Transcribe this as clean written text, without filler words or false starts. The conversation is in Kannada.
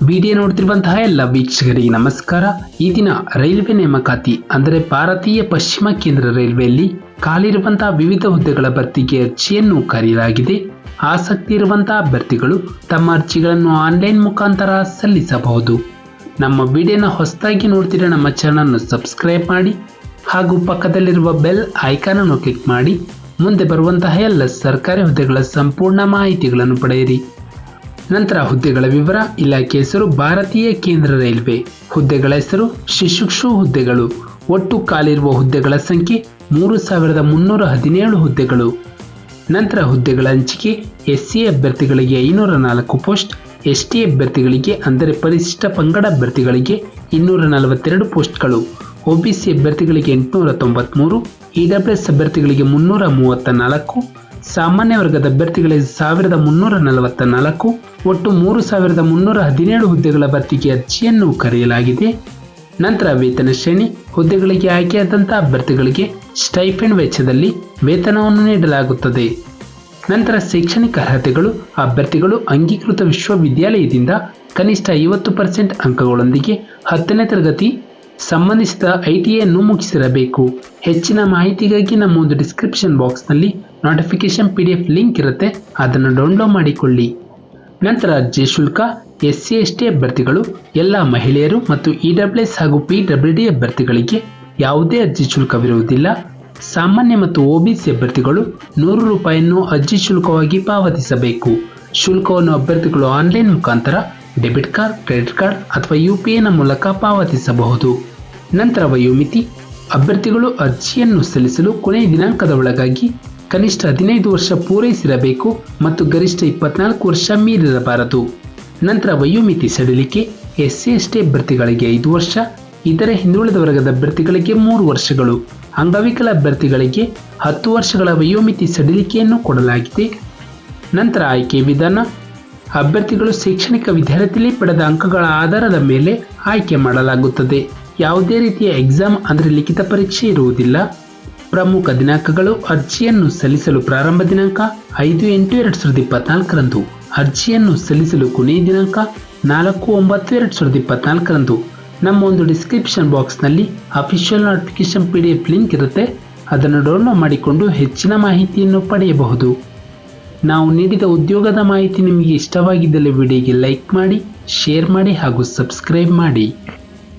ವಿಡಿಯೋ ನೋಡ್ತಿರುವಂತಹ ಎಲ್ಲ ವೀಕ್ಷಕರಿಗೆ ನಮಸ್ಕಾರ. ಈ ದಿನ ರೈಲ್ವೆ ನೇಮಕಾತಿ ಅಂದರೆ ಭಾರತೀಯ ಪಶ್ಚಿಮ ಕೇಂದ್ರ ರೈಲ್ವೆಯಲ್ಲಿ ಖಾಲಿರುವಂತಹ ವಿವಿಧ ಹುದ್ದೆಗಳ ಭರ್ತಿಗೆ ಅರ್ಜಿಯನ್ನು ಕರೆಯಲಾಗಿದೆ. ಆಸಕ್ತಿ ಇರುವಂತಹ ಅಭ್ಯರ್ಥಿಗಳು ತಮ್ಮ ಅರ್ಜಿಗಳನ್ನು ಆನ್ಲೈನ್ ಮುಖಾಂತರ ಸಲ್ಲಿಸಬಹುದು. ನಮ್ಮ ವಿಡಿಯೋನ ಹೊಸದಾಗಿ ನೋಡ್ತಿರೋ ನಮ್ಮ ಚಾನಲ್ನ ಸಬ್ಸ್ಕ್ರೈಬ್ ಮಾಡಿ ಹಾಗೂ ಪಕ್ಕದಲ್ಲಿರುವ ಬೆಲ್ ಐಕಾನ್ ಅನ್ನು ಕ್ಲಿಕ್ ಮಾಡಿ ಮುಂದೆ ಬರುವಂತಹ ಎಲ್ಲ ಸರ್ಕಾರಿ ಹುದ್ದೆಗಳ ಸಂಪೂರ್ಣ ಮಾಹಿತಿಗಳನ್ನು ಪಡೆಯಿರಿ. ನಂತರ ಹುದ್ದೆಗಳ ವಿವರ. ಇಲಾಖೆ ಹೆಸರು ಭಾರತೀಯ ಕೇಂದ್ರ ರೈಲ್ವೆ. ಹುದ್ದೆಗಳ ಹೆಸರು ಶಿಶುಕ್ಷು ಹುದ್ದೆಗಳು. ಒಟ್ಟು ಖಾಲಿರುವ ಹುದ್ದೆಗಳ ಸಂಖ್ಯೆ 3317 ಹುದ್ದೆಗಳು. ನಂತರ ಹುದ್ದೆಗಳ ಹಂಚಿಕೆ. SC ಅಭ್ಯರ್ಥಿಗಳಿಗೆ 504 ಪೋಸ್ಟ್, ST ಅಭ್ಯರ್ಥಿಗಳಿಗೆ ಅಂದರೆ ಪರಿಶಿಷ್ಟ ಪಂಗಡ ಅಭ್ಯರ್ಥಿಗಳಿಗೆ 242 ಪೋಸ್ಟ್ಗಳು, OBC ಅಭ್ಯರ್ಥಿಗಳಿಗೆ 893, EWS ಅಭ್ಯರ್ಥಿಗಳಿಗೆ 334, ಸಾಮಾನ್ಯ ವರ್ಗದ ಅಭ್ಯರ್ಥಿಗಳಿಗೆ 1344, ಒಟ್ಟು 3317 ಹುದ್ದೆಗಳ ಭರ್ತಿಗೆ ಅರ್ಜಿಯನ್ನು ಕರೆಯಲಾಗಿದೆ. ನಂತರ ವೇತನ ಶ್ರೇಣಿ. ಹುದ್ದೆಗಳಿಗೆ ಆಯ್ಕೆಯಾದಂತಹ ಅಭ್ಯರ್ಥಿಗಳಿಗೆ ಸ್ಟೈಫೆಂಡ್ ವೆಚ್ಚದಲ್ಲಿ ವೇತನವನ್ನು ನೀಡಲಾಗುತ್ತದೆ. ನಂತರ ಶೈಕ್ಷಣಿಕ ಅರ್ಹತೆಗಳು. ಅಭ್ಯರ್ಥಿಗಳು ಅಂಗೀಕೃತ ವಿಶ್ವವಿದ್ಯಾಲಯದಿಂದ ಕನಿಷ್ಠ 50% ಅಂಕಗಳೊಂದಿಗೆ 10ನೇ ತರಗತಿ ಸಂಬಂಧಿಸಿದ ITI ಅನ್ನು ಮುಗಿಸಿರಬೇಕು. ಹೆಚ್ಚಿನ ಮಾಹಿತಿಗಾಗಿ ನಮ್ಮ ಒಂದು ಡಿಸ್ಕ್ರಿಪ್ಷನ್ ಬಾಕ್ಸ್ನಲ್ಲಿ ನೋಟಿಫಿಕೇಶನ್ PDF ಲಿಂಕ್ ಇರುತ್ತೆ, ಅದನ್ನು ಡೌನ್ಲೋಡ್ ಮಾಡಿಕೊಳ್ಳಿ. ನಂತರ ಅರ್ಜಿ ಶುಲ್ಕ. SC ST ಅಭ್ಯರ್ಥಿಗಳು, ಎಲ್ಲ ಮಹಿಳೆಯರು ಮತ್ತು EWS ಹಾಗೂ PWD ಅಭ್ಯರ್ಥಿಗಳಿಗೆ ಯಾವುದೇ ಅರ್ಜಿ ಶುಲ್ಕವಿರುವುದಿಲ್ಲ. ಸಾಮಾನ್ಯ ಮತ್ತು OBC ಅಭ್ಯರ್ಥಿಗಳು 100 ರೂಪಾಯಿಯನ್ನು ಅರ್ಜಿ ಶುಲ್ಕವಾಗಿ ಪಾವತಿಸಬೇಕು. ಶುಲ್ಕವನ್ನು ಅಭ್ಯರ್ಥಿಗಳು ಆನ್ಲೈನ್ ಮುಖಾಂತರ ಡೆಬಿಟ್ ಕಾರ್ಡ್, ಕ್ರೆಡಿಟ್ ಕಾರ್ಡ್ ಅಥವಾ UPI ಮೂಲಕ ಪಾವತಿಸಬಹುದು. ನಂತರ ವಯೋಮಿತಿ. ಅಭ್ಯರ್ಥಿಗಳು ಅರ್ಜಿಯನ್ನು ಸಲ್ಲಿಸಲು ಕೊನೆಯ ದಿನಾಂಕದ ಒಳಗಾಗಿ ಕನಿಷ್ಠ 15 ವರ್ಷ ಪೂರೈಸಿರಬೇಕು ಮತ್ತು ಗರಿಷ್ಠ 24 ವರ್ಷ ಮೀರಿರಬಾರದು. ನಂತರ ವಯೋಮಿತಿ ಸಡಿಲಿಕೆ. SC ST ಅಭ್ಯರ್ಥಿಗಳಿಗೆ 5 ವರ್ಷ, ಇತರೆ ಹಿಂದುಳಿದ ವರ್ಗದ ಅಭ್ಯರ್ಥಿಗಳಿಗೆ 3 ವರ್ಷಗಳು, ಅಂಗವಿಕಲ ಅಭ್ಯರ್ಥಿಗಳಿಗೆ 10 ವರ್ಷಗಳ ವಯೋಮಿತಿ ಸಡಿಲಿಕೆಯನ್ನು ಕೊಡಲಾಗಿದೆ. ನಂತರ ಆಯ್ಕೆ ವಿಧಾನ. ಅಭ್ಯರ್ಥಿಗಳು ಶೈಕ್ಷಣಿಕ ವಿದ್ಯಾರ್ಥಿಯಲ್ಲಿ ಪಡೆದ ಅಂಕಗಳ ಆಧಾರದ ಮೇಲೆ ಆಯ್ಕೆ ಮಾಡಲಾಗುತ್ತದೆ. ಯಾವುದೇ ರೀತಿಯ ಎಕ್ಸಾಮ್ ಅಂದರೆ ಲಿಖಿತ ಪರೀಕ್ಷೆ ಇರುವುದಿಲ್ಲ. ಪ್ರಮುಖ ದಿನಾಂಕಗಳು. ಅರ್ಜಿಯನ್ನು ಸಲ್ಲಿಸಲು ಪ್ರಾರಂಭ ದಿನಾಂಕ 5/8/2024 ಅರ್ಜಿಯನ್ನು ಸಲ್ಲಿಸಲು ಕೊನೆಯ ದಿನಾಂಕ 4/9/2024 ನಮ್ಮ ಒಂದು ಡಿಸ್ಕ್ರಿಪ್ಷನ್ ಬಾಕ್ಸ್ನಲ್ಲಿ ಅಫಿಷಿಯಲ್ ನೋಟಿಫಿಕೇಶನ್ PDF ಲಿಂಕ್ ಇರುತ್ತೆ, ಅದನ್ನು ಡೌನ್ಲೋಡ್ ಮಾಡಿಕೊಂಡು ಹೆಚ್ಚಿನ ಮಾಹಿತಿಯನ್ನು ಪಡೆಯಬಹುದು. ನಾವು ನೀಡಿದ ಉದ್ಯೋಗದ ಮಾಹಿತಿ ನಿಮಗೆ ಇಷ್ಟವಾಗಿದ್ದಲ್ಲಿ ವಿಡಿಯೋಗೆ ಲೈಕ್ ಮಾಡಿ, ಶೇರ್ ಮಾಡಿ ಹಾಗೂ ಸಬ್ಸ್ಕ್ರೈಬ್ ಮಾಡಿ.